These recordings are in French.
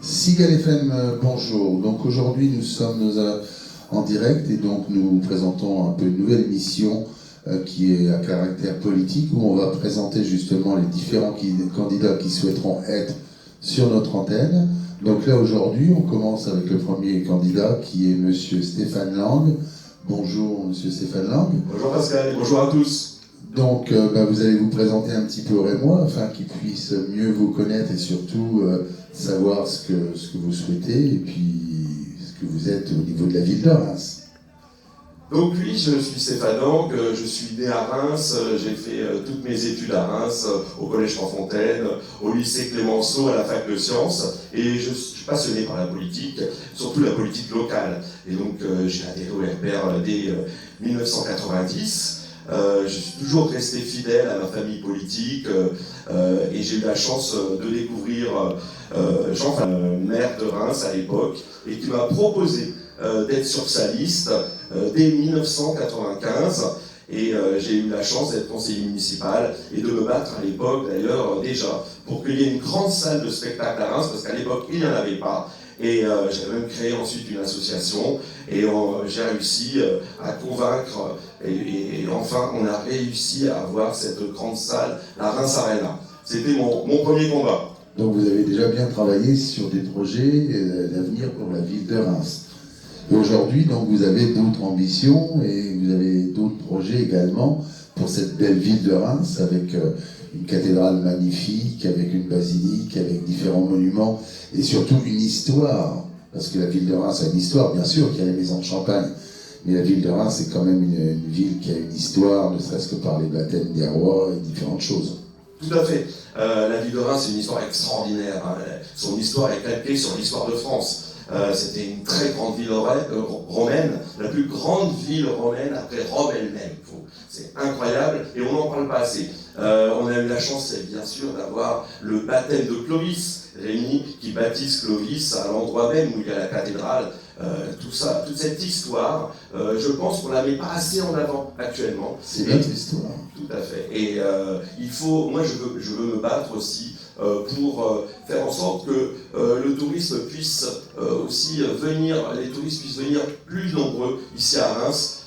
Sigal FM, bonjour. Donc aujourd'hui nous sommes en direct et donc nous vous présentons un peu une nouvelle émission qui est à caractère politique où on va présenter justement les différents candidats qui souhaiteront être sur notre antenne. Donc là aujourd'hui on commence avec le premier candidat qui est Monsieur Stéphane Lang. Bonjour Monsieur Stéphane Lang. Bonjour Pascal, bonjour à tous. Donc vous allez vous présenter un petit peu au Rémois afin qu'ils puissent mieux vous connaître et surtout savoir ce que vous souhaitez et puis ce que vous êtes au niveau de la ville de Reims. Donc oui, je suis Stéphane Lang, je suis né à Reims, j'ai fait toutes mes études à Reims, au collège Franfontaine, au lycée Clémenceau, à la fac de sciences, et je suis passionné par la politique, surtout la politique locale. Et donc j'ai adhéré au RPR dès 1990. Je suis toujours resté fidèle à ma famille politique et j'ai eu la chance de découvrir Jean, maire de Reims à l'époque, et qui m'a proposé d'être sur sa liste dès 1995. Et j'ai eu la chance d'être conseiller municipal et de me battre à l'époque d'ailleurs déjà pour qu'il y ait une grande salle de spectacle à Reims, parce qu'à l'époque il n'y en avait pas. Et j'ai même créé ensuite une association et j'ai réussi à convaincre et enfin on a réussi à avoir cette grande salle, la Reims Arena. C'était mon premier combat. Donc vous avez déjà bien travaillé sur des projets d'avenir pour la ville de Reims. Et aujourd'hui, donc, vous avez d'autres ambitions et vous avez d'autres projets également pour cette belle ville de Reims avec une cathédrale magnifique, avec une basilique, avec différents monuments et surtout une histoire. Parce que la ville de Reims a une histoire, bien sûr, qu'il y a la maison de Champagne. Mais la ville de Reims, c'est quand même une ville qui a une histoire, ne serait-ce que par les baptêmes des rois et différentes choses. Tout à fait. La ville de Reims, c'est une histoire extraordinaire. Hein. Son histoire est calquée sur l'histoire de France. C'était une très grande ville romaine, la plus grande ville romaine après Rome elle-même. C'est incroyable et on n'en parle pas assez. On a eu la chance, bien sûr, d'avoir le baptême de Clovis, Rémi qui baptise Clovis à l'endroit même où il y a la cathédrale. Tout ça, toute cette histoire, je pense qu'on ne la met pas assez en avant actuellement. C'est notre histoire. Tout à fait. Et il faut, moi je veux me battre aussi pour faire en sorte que le tourisme puisse aussi venir, les touristes puissent venir plus nombreux ici à Reims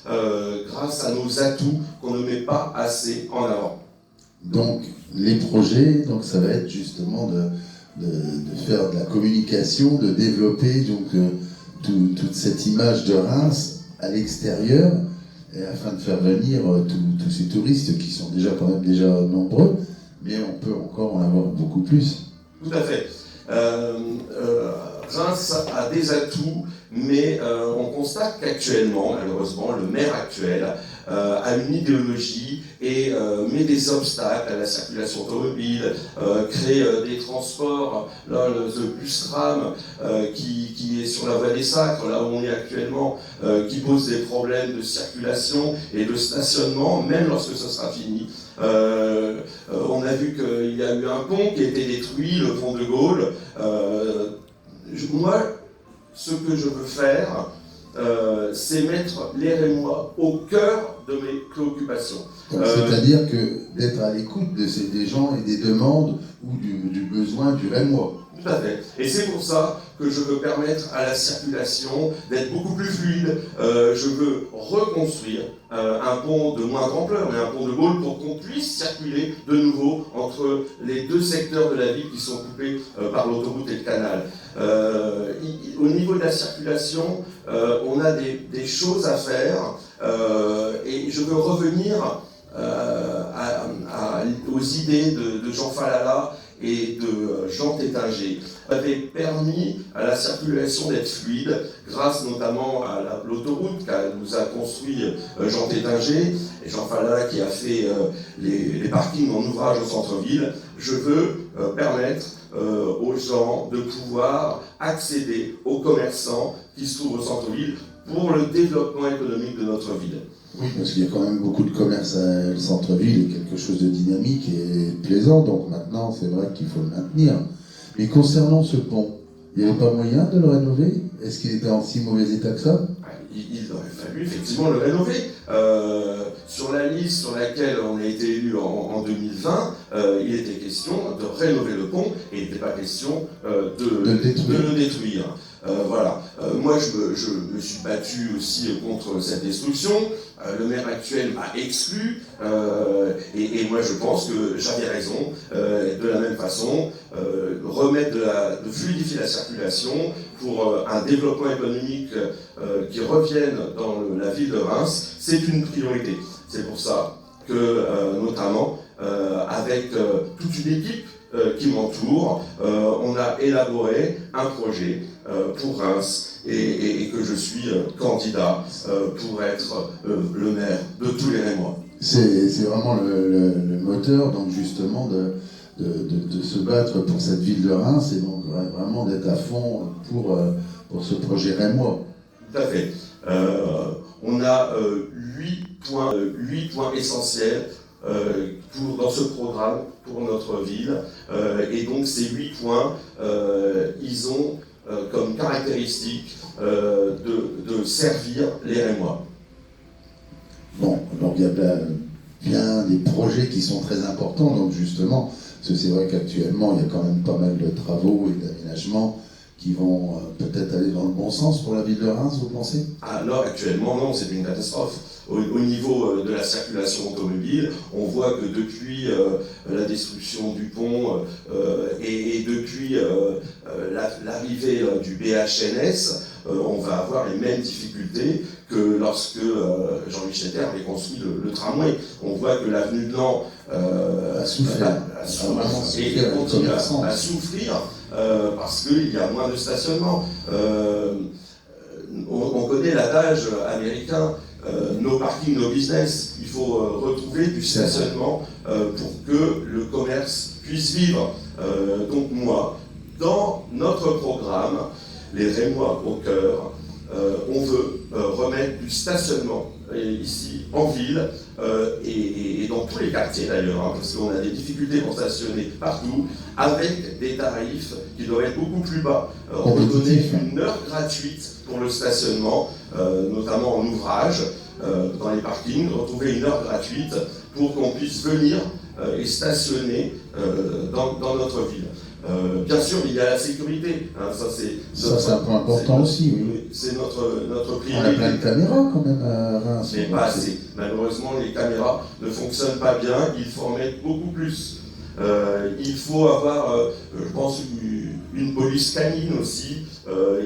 grâce à nos atouts qu'on ne met pas assez en avant. Donc les projets, donc ça va être justement de faire de la communication, de développer donc toute cette image de Reims à l'extérieur et afin de faire venir tous ces touristes qui sont déjà quand même déjà nombreux. Mais on peut encore en avoir beaucoup plus. Tout à fait. Reims a des atouts, mais on constate qu'actuellement, malheureusement, le maire actuel a une idéologie et met des obstacles à la circulation automobile, crée des transports, là, le bus tram qui est sur la voie des Sacres, là où on est actuellement, qui pose des problèmes de circulation et de stationnement, même lorsque ce sera fini. On a vu qu'il y a eu un pont qui a été détruit, le pont de Gaulle. Moi, ce que je veux faire, c'est mettre les Rémois au cœur de mes préoccupations. C'est-à-dire que d'être à l'écoute des gens et des demandes ou du besoin du Rémois. Tout à fait. Et c'est pour ça que je veux permettre à la circulation d'être beaucoup plus fluide. Je veux reconstruire un pont de moindre ampleur, mais un pont de Gaulle pour qu'on puisse circuler de nouveau entre les deux secteurs de la ville qui sont coupés par l'autoroute et le canal. Au niveau de la circulation, on a des choses à faire et je veux revenir aux idées de Jean Falala et de Jean Tétinger, avait permis à la circulation d'être fluide, grâce notamment à l'autoroute qu'a nous a construit Jean Tétinger, et Jean Falala qui a fait les parkings en ouvrage au centre-ville. Je veux permettre aux gens de pouvoir accéder aux commerçants qui se trouvent au centre-ville pour le développement économique de notre ville. Oui, parce qu'il y a quand même beaucoup de commerce à le centre-ville et quelque chose de dynamique et plaisant, donc maintenant c'est vrai qu'il faut le maintenir. Mais concernant ce pont, il n'y avait pas moyen de le rénover est-ce qu'il était en si mauvais état que ça? Il aurait fallu effectivement le rénover. Sur la liste sur laquelle on a été élu en 2020, il était question de rénover le pont et il n'était pas question de le détruire. Voilà. Moi, je me suis battu aussi contre cette destruction. Le maire actuel m'a exclu. Et moi, je pense que j'avais raison. De la même façon, remettre de fluidifier la circulation pour un développement économique qui revienne dans la ville de Reims, c'est une priorité. C'est pour ça que, notamment, avec toute une équipe qui m'entoure, on a élaboré un projet pour Reims et que je suis candidat pour être le maire de tous les Rémois. C'est vraiment le moteur, donc justement, de se battre pour cette ville de Reims et donc vraiment d'être à fond pour ce projet rémois. Tout à fait. On a 8 points essentiels dans ce programme pour notre ville. Et donc ces 8 points, ils ont comme caractéristique de servir les Rémois. Bon, donc il y a bien des projets qui sont très importants, donc justement, parce que c'est vrai qu'actuellement, il y a quand même pas mal de travaux et d'aménagements qui vont peut-être aller dans le bon sens pour la ville de Reims, vous pensez? Alors actuellement, non, c'est une catastrophe. Au niveau de la circulation automobile, on voit que depuis la destruction du pont et depuis l'arrivée du BHNS, on va avoir les mêmes difficultés que lorsque Jean-Michel Terre avait construit le tramway. On voit que l'avenue de Laon a souffert. Et continue à souffrir parce qu'il y a moins de stationnement. On connaît l'adage américain, no parking, no business. Il faut retrouver du stationnement pour que le commerce puisse vivre. Donc moi, dans notre programme, les Rémois au cœur, on veut remettre du stationnement ici en ville et dans tous les quartiers d'ailleurs, hein, parce qu'on a des difficultés pour stationner partout, avec des tarifs qui doivent être beaucoup plus bas. On peut donner une heure gratuite pour le stationnement, notamment en ouvrage, dans les parkings, retrouver une heure gratuite pour qu'on puisse venir et stationner dans notre ville. Bien sûr, il y a la sécurité. Hein, ça, c'est un point important aussi. Oui. C'est notre priorité. On a plein de caméras quand même à Reims. Mais pas assez. Malheureusement, les caméras ne fonctionnent pas bien. Il faut en mettre beaucoup plus. Il faut avoir, je pense, une police canine aussi.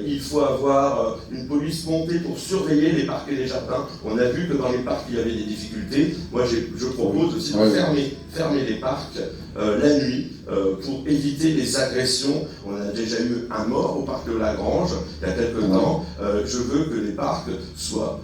Il faut avoir une police montée pour surveiller les parcs et les jardins. On a vu que dans les parcs, il y avait des difficultés. Moi, je propose aussi de fermer les parcs la nuit pour éviter les agressions. On a déjà eu un mort au parc de la Grange il y a quelques temps. Je veux que les parcs soient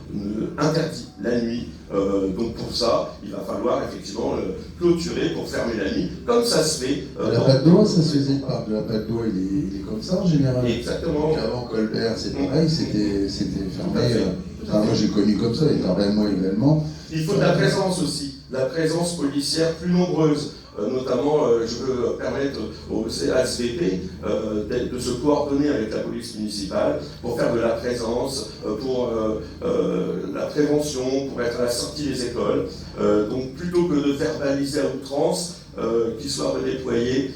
interdits la nuit. Donc pour ça, il va falloir effectivement le clôturer pour fermer la nuit, comme ça se fait. La Patte d'Oie, ça se faisait, le parc de la Patte d'Oie, il est comme ça en général. Exactement. Donc avant Colbert, c'est pareil, c'était fermé. Moi j'ai connu comme ça, et Rennes également. Il faut de la présence aussi, la présence policière plus nombreuse. Notamment, je veux permettre au CASVP de se coordonner avec la police municipale pour faire de la présence, pour la prévention, pour être à la sortie des écoles. Donc plutôt que de verbaliser à outrance, qui soit redéployé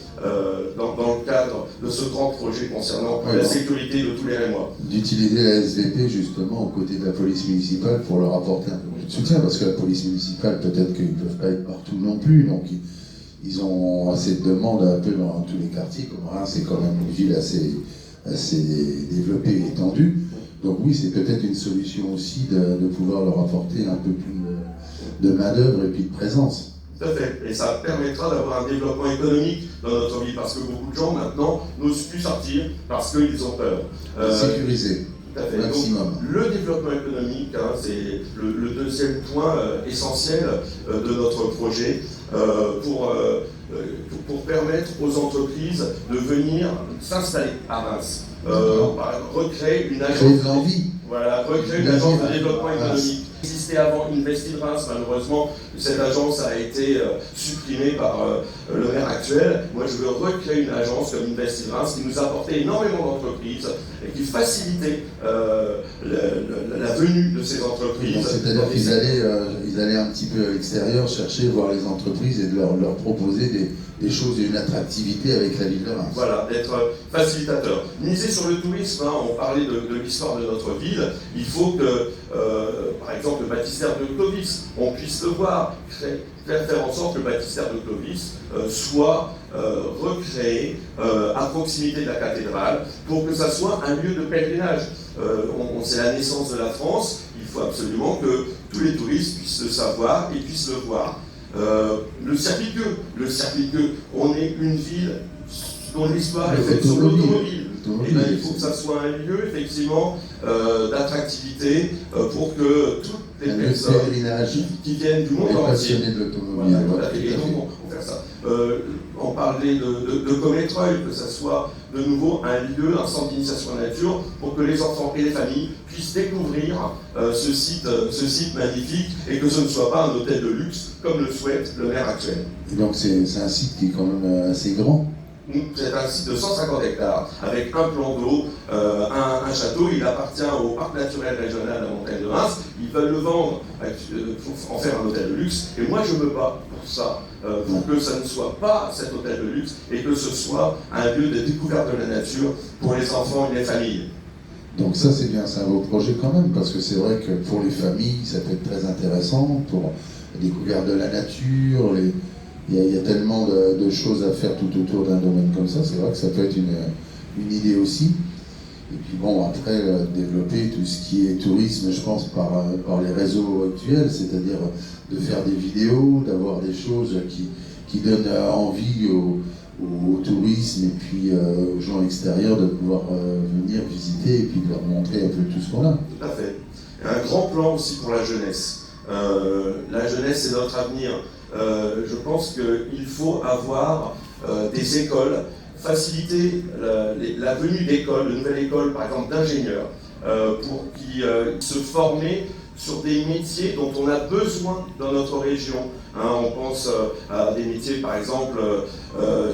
dans le cadre de ce grand projet concernant la sécurité de tous les Rémois. D'utiliser la SVP justement aux côtés de la police municipale pour leur apporter un peu plus de soutien, parce que la police municipale, peut-être qu'ils ne peuvent pas être partout non plus, donc ils ont assez de demandes un peu dans tous les quartiers, comme Reims, c'est quand même une ville assez développée et étendue. Donc oui, c'est peut-être une solution aussi de pouvoir leur apporter un peu plus de main-d'œuvre et puis de présence. Tout à fait. Et ça permettra d'avoir un développement économique dans notre ville, parce que beaucoup de gens maintenant n'osent plus sortir parce qu'ils ont peur. Sécuriser. Tout à fait. Maximum. Donc, le développement économique, hein, c'est le deuxième point essentiel de notre projet pour permettre aux entreprises de venir s'installer à Reims. Recréer une agence. Créer de l'envie. Voilà, recréer une agence de développement économique. Existait avant Invest in Reims, malheureusement cette agence a été supprimée par le maire actuel. Moi je veux recréer une agence comme Invest in Reims qui nous apportait énormément d'entreprises et qui facilitait la venue de ces entreprises. C'est-à-dire qu'ils allaient un petit peu à l'extérieur chercher, voir les entreprises et de leur proposer des choses, une attractivité avec la ville de Reims. Voilà, d'être facilitateur. Miser sur le tourisme, hein, on parlait de l'histoire de notre ville, il faut que, par exemple, le baptistère de Clovis, on puisse le voir, faire en sorte que le baptistère de Clovis soit recréé à proximité de la cathédrale pour que ça soit un lieu de pèlerinage. C'est la naissance de la France, il faut absolument que tous les touristes puissent le savoir et puissent le voir. Le circuit-queue, on est une ville dont l'histoire est faite sur l'automobile. Et bien, il faut que ça soit un lieu, effectivement, d'attractivité pour que toutes les personnes qui viennent du monde entier. Passionnés de l'automobile. Voilà, et donc, on fait ça. On parlait de Commetreuil, que ça soit de nouveau un lieu, un centre d'initiation à la nature, pour que les enfants et les familles puissent découvrir ce site magnifique et que ce ne soit pas un hôtel de luxe comme le souhaite le maire actuel. Et donc c'est un site qui est quand même assez grand. C'est un site de 150 hectares avec un plan d'eau, un château. Il appartient au parc naturel régional de la montagne de Reims. Ils veulent le vendre pour en faire un hôtel de luxe. Et moi, je me bats pour ça, pour que ça ne soit pas cet hôtel de luxe et que ce soit un lieu de découverte de la nature pour les enfants et les familles. Donc ça, c'est bien, c'est un beau projet quand même, parce que c'est vrai que pour les familles, ça peut être très intéressant pour la découverte de la nature. Il y a tellement de choses à faire tout autour d'un domaine comme ça, c'est vrai que ça peut être une idée aussi. Et puis bon, après, développer tout ce qui est tourisme, je pense, par les réseaux actuels, c'est-à-dire de faire des vidéos, d'avoir des choses qui donnent envie au tourisme et puis aux gens extérieurs de pouvoir venir visiter et puis de leur montrer un peu tout ce qu'on a. Tout à fait. Un grand plan aussi pour la jeunesse. La jeunesse, c'est notre avenir. Je pense qu'il faut avoir des écoles, faciliter la venue d'écoles, de nouvelles écoles, par exemple d'ingénieurs, pour qu'ils se former sur des métiers dont on a besoin dans notre région. Hein, on pense à des métiers, par exemple,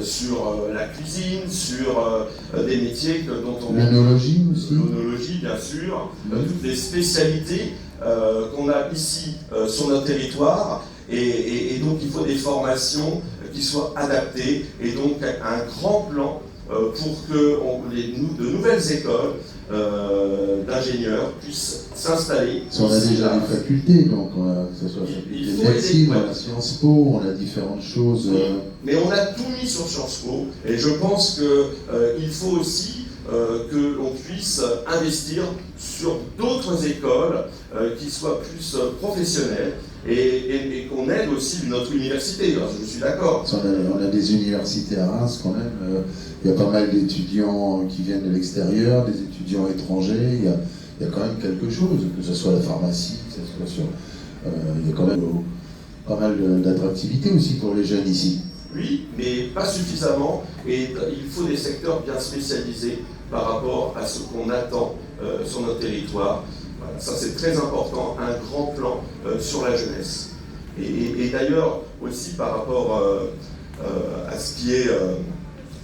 sur la cuisine, sur des métiers dont on... L'œnologie aussi. L'œnologie, bien sûr, toutes les spécialités qu'on a ici sur notre territoire. Et donc il faut des formations qui soient adaptées et donc un grand plan pour que de nouvelles écoles d'ingénieurs puissent s'installer. On a déjà des facultés, donc que ce soit la faculté de médecine, on a Sciences Po, on a différentes choses. Mais on a tout mis sur Sciences Po et je pense qu'il faut aussi que l'on puisse investir sur d'autres écoles qui soient plus professionnelles et qu'on aide aussi notre université. Alors, je suis d'accord. On a des universités à Reims quand même. Il y a pas mal d'étudiants qui viennent de l'extérieur, des étudiants étrangers. Il y a quand même quelque chose, que ce soit la pharmacie, que ce soit sur... il y a quand même pas mal d'attractivité aussi pour les jeunes ici. Oui, mais pas suffisamment. Et il faut des secteurs bien spécialisés par rapport à ce qu'on attend sur notre territoire. Voilà, ça c'est très important, un grand plan sur la jeunesse. Et d'ailleurs aussi par rapport à ce qui est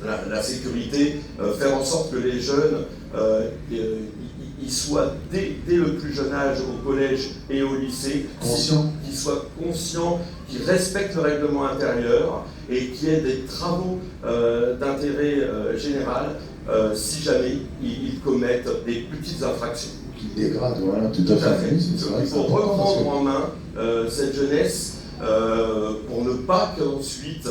la sécurité, faire en sorte que les jeunes ils soient dès le plus jeune âge au collège et au lycée, qu'ils soient conscients, qu'ils respectent le règlement intérieur et qu'il y ait des travaux d'intérêt général si jamais ils commettent des petites infractions. Qui dégradent, voilà, tout à fait. Il faut reprendre en main cette jeunesse pour ne pas qu'ensuite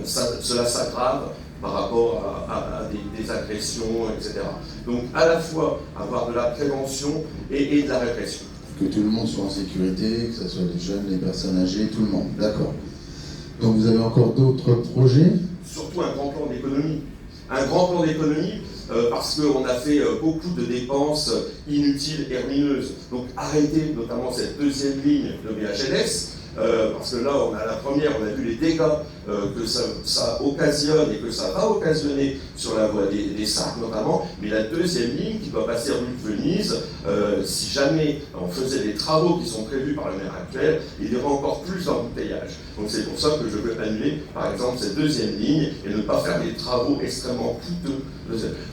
cela s'aggrave par rapport à des agressions, etc. Donc à la fois avoir de la prévention et de la répression. Que tout le monde soit en sécurité, que ce soit les jeunes, les personnes âgées, tout le monde, d'accord. Donc vous avez encore d'autres projets? Surtout un grand plan d'économie. Un grand plan d'économie parce qu'on a fait beaucoup de dépenses inutiles et ruineuses. Donc arrêter notamment cette deuxième ligne de BHLS, parce que là on a la première, on a vu les dégâts que ça occasionne et que ça va occasionner sur la voie des Sarthes notamment, mais la deuxième ligne qui doit passer rue de Venise, si jamais on faisait les travaux qui sont prévus par le maire actuel, il y aura encore plus d'embouteillage. Donc c'est pour ça que je veux annuler par exemple cette deuxième ligne et ne pas faire des travaux extrêmement coûteux.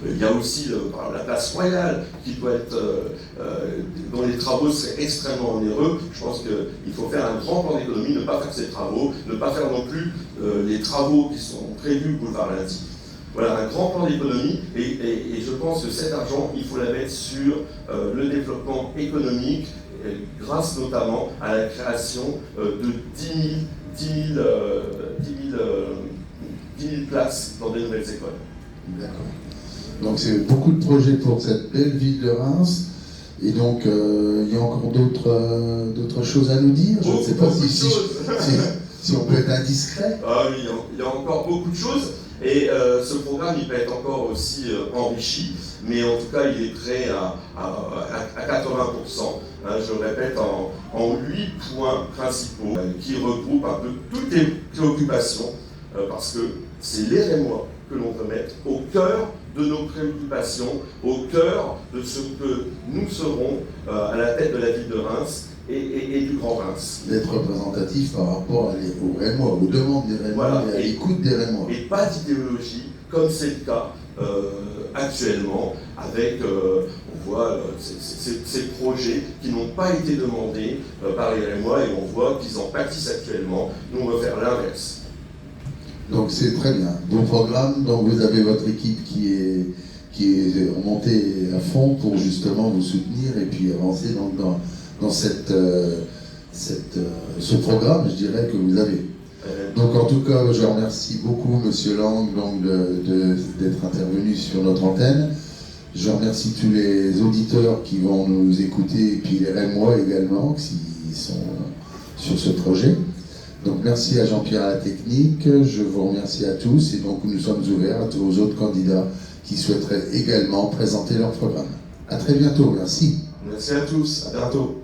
Il y a aussi la place Royale qui doit être, dont les travaux seraient extrêmement onéreux. Je pense qu'il faut faire un grand plan d'économie, ne pas faire ces travaux, ne pas faire non plus les travaux qui sont prévus boulevard Lundi. Voilà, un grand plan d'économie et je pense que cet argent, il faut la mettre sur le développement économique, grâce notamment à la création de 10 000 places dans de nouvelles écoles. D'accord. Donc c'est beaucoup de projets pour cette belle ville de Reims. Et donc il y a encore d'autres choses à nous dire. Je ne sais pas si on peut être indiscret. Ah oui, il y a encore beaucoup de choses. Et ce programme, il peut être encore aussi enrichi, mais en tout cas, il est prêt à 80%. Hein, je le répète, en 8 points principaux qui regroupent un peu toutes les préoccupations, parce que c'est les Rémois que l'on veut mettre au cœur de nos préoccupations, au cœur de ce que nous serons à la tête de la ville de Reims et du Grand Reims. D'être représentatif par rapport aux Rémois, aux demandes des Rémois, voilà, et à l'écoute des Rémois. Et pas d'idéologie, comme c'est le cas actuellement, avec, on voit ces projets qui n'ont pas été demandés par les Rémois, et on voit qu'ils en pâtissent actuellement. Nous, on va faire l'inverse. Donc c'est très bien. Bon programme, donc vous avez votre équipe qui est remontée à fond pour justement vous soutenir et puis avancer dans ce programme, je dirais, que vous avez. Donc en tout cas, je remercie beaucoup Monsieur Lang d'être intervenu sur notre antenne. Je remercie tous les auditeurs qui vont nous écouter et puis les Rémois également qui sont sur ce projet. Donc merci à Jean-Pierre à la technique, je vous remercie à tous et donc nous sommes ouverts aux autres candidats qui souhaiteraient également présenter leur programme. À très bientôt, merci. Merci à tous, à bientôt.